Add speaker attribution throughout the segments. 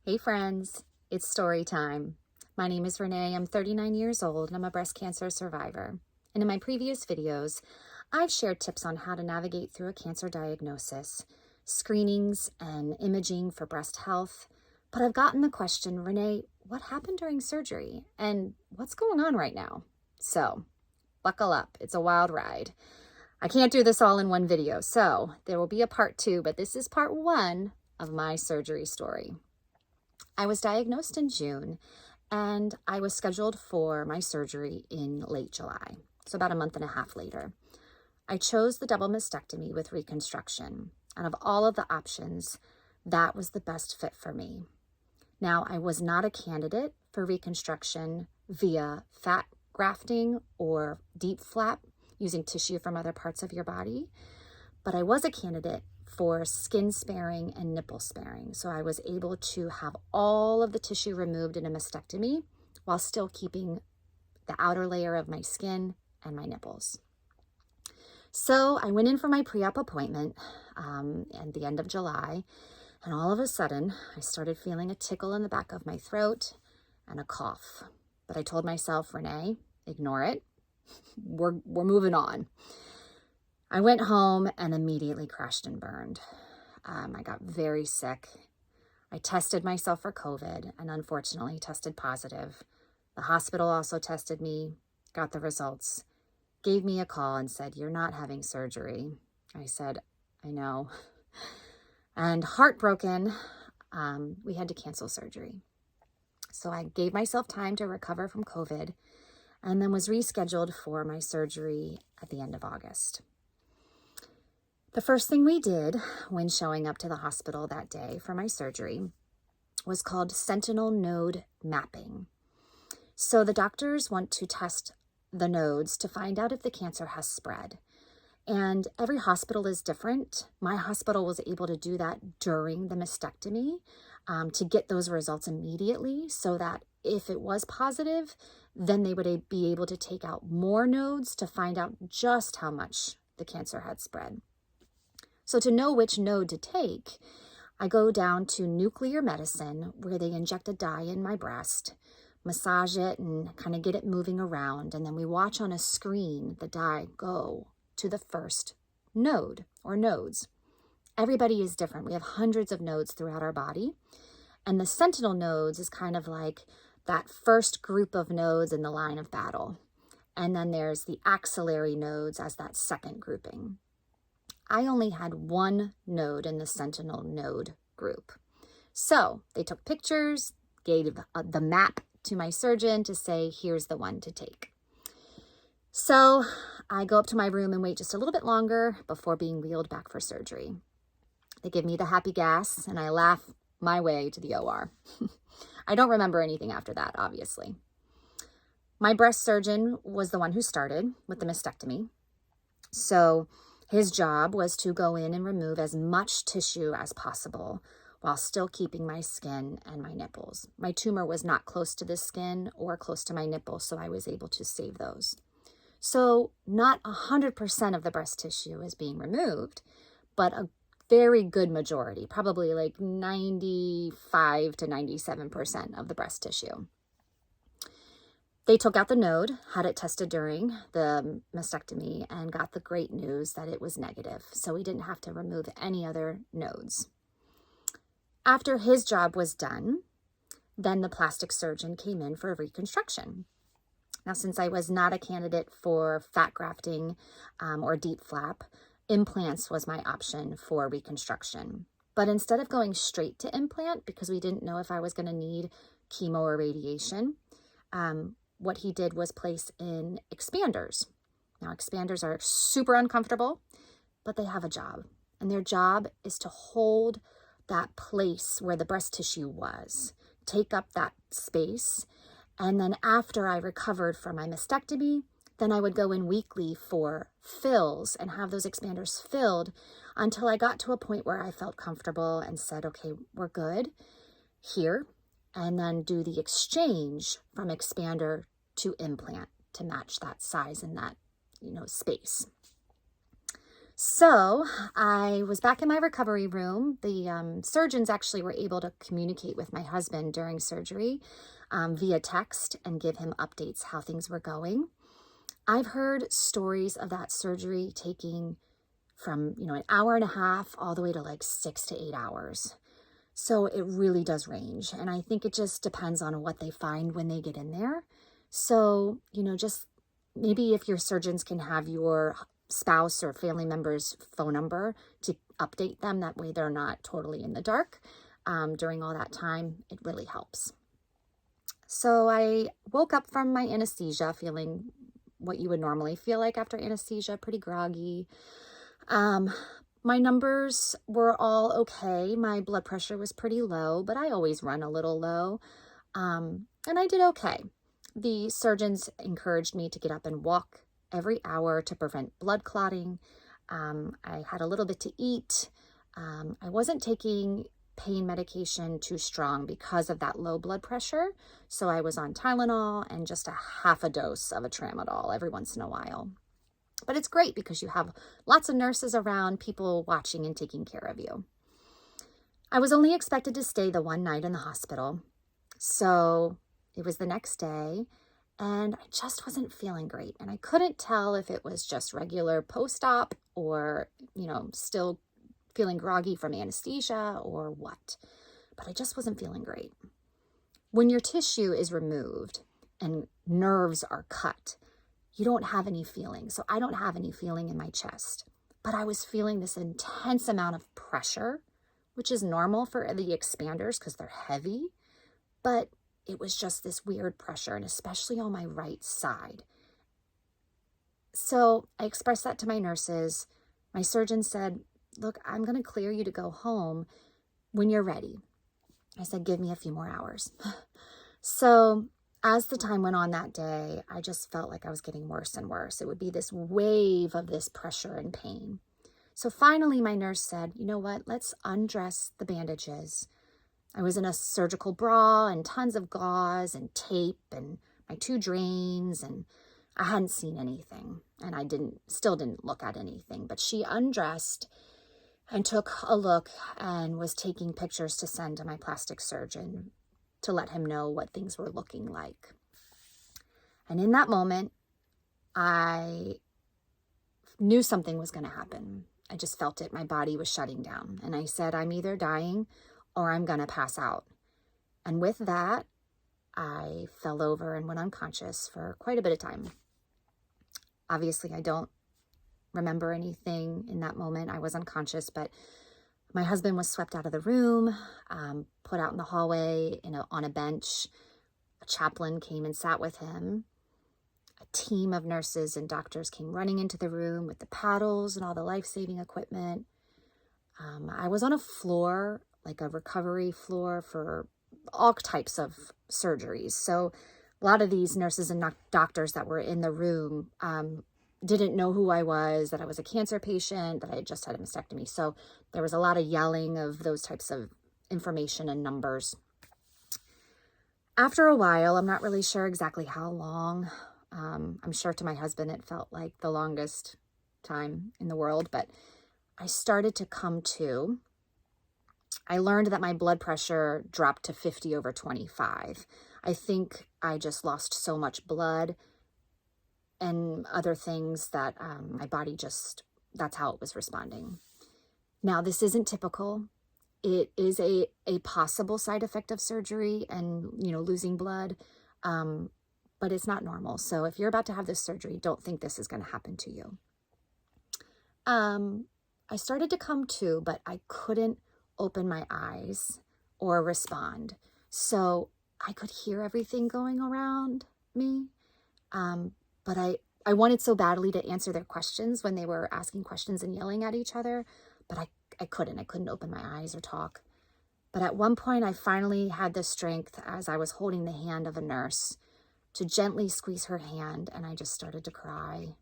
Speaker 1: Hey friends, it's story time. My name is Renee, I'm 39 years old and I'm a breast cancer survivor. And in my previous videos, I've shared tips on how to navigate through a cancer diagnosis, screenings and imaging for breast health. But I've gotten the question, Renee, what happened during surgery and what's going on right now? So buckle up, it's a wild ride. I can't do this all in one video, so there will be a part 2, but this is part 1 of my surgery story. I was diagnosed in June and I was scheduled for my surgery in late July, so about a month and a half later. I chose the double mastectomy with reconstruction, and of all of the options, that was the best fit for me. Now, I was not a candidate for reconstruction via fat grafting or DIEP flap using tissue from other parts of your body, but I was a candidate for skin sparing and nipple sparing. So I was able to have all of the tissue removed in a mastectomy while still keeping the outer layer of my skin and my nipples. So I went in for my pre-op appointment at the end of July, and all of a sudden I started feeling a tickle in the back of my throat and a cough. But I told myself, Renee, ignore it. We're moving on. I went home and immediately crashed and burned. I got very sick. I tested myself for COVID and unfortunately tested positive. The hospital also tested me, got the results, gave me a call and said, "You're not having surgery." I said, "I know." And heartbroken, we had to cancel surgery. So I gave myself time to recover from COVID and then was rescheduled for my surgery at the end of August. The first thing we did when showing up to the hospital that day for my surgery was called sentinel node mapping. So the doctors want to test the nodes to find out if the cancer has spread. And every hospital is different. My hospital was able to do that during the mastectomy to get those results immediately so that if it was positive, then they would be able to take out more nodes to find out just how much the cancer had spread. So to know which node to take, I go down to nuclear medicine where they inject a dye in my breast, massage it and kind of get it moving around. And then we watch on a screen the dye go to the first node or nodes. Everybody is different. We have hundreds of nodes throughout our body. And the sentinel nodes is kind of like that first group of nodes in the line of battle. And then there's the axillary nodes as that second grouping. I only had one node in the sentinel node group. So they took pictures, gave the map to my surgeon to say, here's the one to take. So I go up to my room and wait just a little bit longer before being wheeled back for surgery. They give me the happy gas and I laugh my way to the OR. I don't remember anything after that, obviously. My breast surgeon was the one who started with the mastectomy. So his job was to go in and remove as much tissue as possible while still keeping my skin and my nipples. My tumor was not close to the skin or close to my nipples, so I was able to save those. So not 100% of the breast tissue is being removed, but a very good majority, probably like 95 to 97% of the breast tissue. They took out the node, had it tested during the mastectomy, and got the great news that it was negative. So we didn't have to remove any other nodes. After his job was done, then the plastic surgeon came in for a reconstruction. Now, since I was not a candidate for fat grafting or DIEP flap, implants was my option for reconstruction. But instead of going straight to implant, because we didn't know if I was going to need chemo or radiation, what he did was place in expanders. Now, expanders are super uncomfortable, but they have a job. And their job is to hold that place where the breast tissue was, take up that space. And then after I recovered from my mastectomy, then I would go in weekly for fills and have those expanders filled until I got to a point where I felt comfortable and said, okay, we're good here. And then do the exchange from expander to implant to match that size and that, space. So I was back in my recovery room. The surgeons actually were able to communicate with my husband during surgery via text and give him updates how things were going. I've heard stories of that surgery taking from, an hour and a half all the way to like 6 to 8 hours. So it really does range. And I think it just depends on what they find when they get in there. So, just maybe if your surgeons can have your spouse or family member's phone number to update them, that way they're not totally in the dark during all that time, it really helps. So I woke up from my anesthesia feeling what you would normally feel like after anesthesia, pretty groggy. My numbers were all okay. My blood pressure was pretty low, but I always run a little low. And I did okay. The surgeons encouraged me to get up and walk every hour to prevent blood clotting. I had a little bit to eat. I wasn't taking pain medication too strong because of that low blood pressure. So I was on Tylenol and just a half a dose of a tramadol every once in a while. But it's great because you have lots of nurses around, people watching and taking care of you. I was only expected to stay the one night in the hospital. So it was the next day and I just wasn't feeling great. And I couldn't tell if it was just regular post-op or, still feeling groggy from anesthesia or what. But I just wasn't feeling great. When your tissue is removed and nerves are cut, you don't have any feeling. So I don't have any feeling in my chest. But I was feeling this intense amount of pressure, which is normal for the expanders because they're heavy. But it was just this weird pressure, and especially on my right side. So I expressed that to my nurses. My surgeon said, look, I'm going to clear you to go home when you're ready. I said, give me a few more hours. So as the time went on that day, I just felt like I was getting worse and worse. It would be this wave of this pressure and pain. So finally, my nurse said, you know what, let's undress the bandages. I was in a surgical bra and tons of gauze and tape and my 2 drains, and I hadn't seen anything, and I still didn't look at anything. But she undressed and took a look and was taking pictures to send to my plastic surgeon to let him know what things were looking like. And in that moment, I knew something was going to happen. I just felt it. My body was shutting down. And I said, I'm either dying or I'm going to pass out. And with that, I fell over and went unconscious for quite a bit of time. Obviously, I don't remember anything in that moment. I was unconscious, but my husband was swept out of the room, put out in the hallway on a bench. A chaplain came and sat with him. A team of nurses and doctors came running into the room with the paddles and all the life-saving equipment. I was on a floor, like a recovery floor for all types of surgeries. So a lot of these nurses and doctors that were in the room didn't know who I was, that I was a cancer patient, that I had just had a mastectomy. So there was a lot of yelling of those types of information and numbers. After a while, I'm not really sure exactly how long. I'm sure to my husband it felt like the longest time in the world, but I started to come to. I learned that my blood pressure dropped to 50/25. I think I just lost so much blood and other things that my body that's how it was responding. Now, this isn't typical. It is a possible side effect of surgery and, losing blood, but it's not normal. So if you're about to have this surgery, don't think this is going to happen to you. I started to come to, but I couldn't open my eyes or respond. So I could hear everything going around me. But I wanted so badly to answer their questions when they were asking questions and yelling at each other, but I couldn't open my eyes or talk. But at one point I finally had the strength, as I was holding the hand of a nurse, to gently squeeze her hand, and I just started to cry.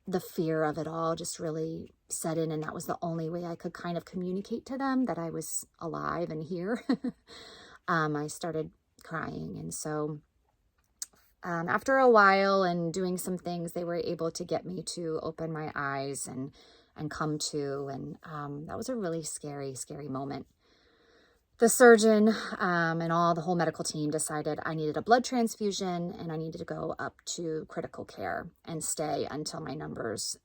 Speaker 1: The fear of it all just really set in, and that was the only way I could kind of communicate to them that I was alive and here. I started crying, and so after a while and doing some things, they were able to get me to open my eyes and come to. And that was a really scary, scary moment. The surgeon and the whole medical team decided I needed a blood transfusion and I needed to go up to critical care and stay until my numbers,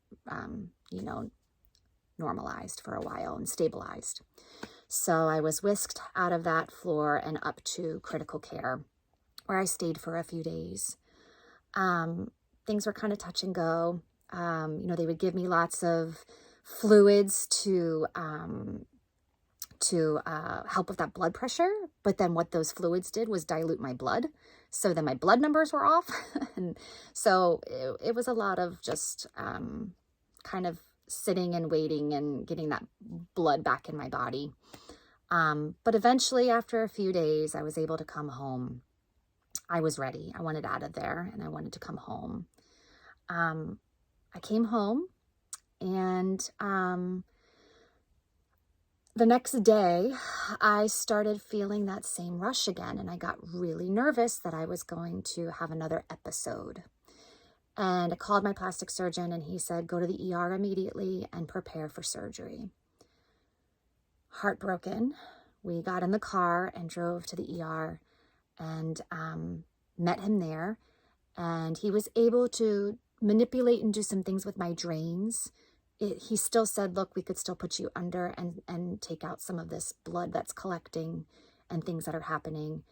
Speaker 1: normalized for a while and stabilized. So I was whisked out of that floor and up to critical care, where I stayed for a few days. Things were kind of touch and go. They would give me lots of fluids to help with that blood pressure. But then what those fluids did was dilute my blood. So then my blood numbers were off. And so it was a lot of just kind of sitting and waiting and getting that blood back in my body. But eventually, after a few days, I was able to come home. I was ready. I wanted out of there and I wanted to come home. I came home and the next day, I started feeling that same rush again, and I got really nervous that I was going to have another episode. And I called my plastic surgeon, and he said, go to the ER immediately and prepare for surgery. Heartbroken, we got in the car and drove to the ER and met him there. And he was able to manipulate and do some things with my drains. He still said, look, we could still put you under and take out some of this blood that's collecting and things that are happening.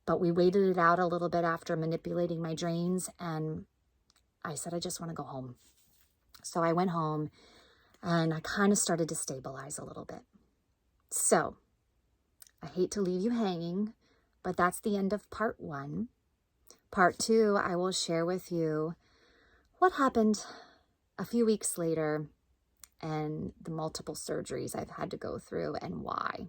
Speaker 1: But we waited it out a little bit after manipulating my drains, and I said, I just want to go home. So I went home and I kind of started to stabilize a little bit. So I hate to leave you hanging, but that's the end of part 1. Part 2, I will share with you what happened a few weeks later and the multiple surgeries I've had to go through and why.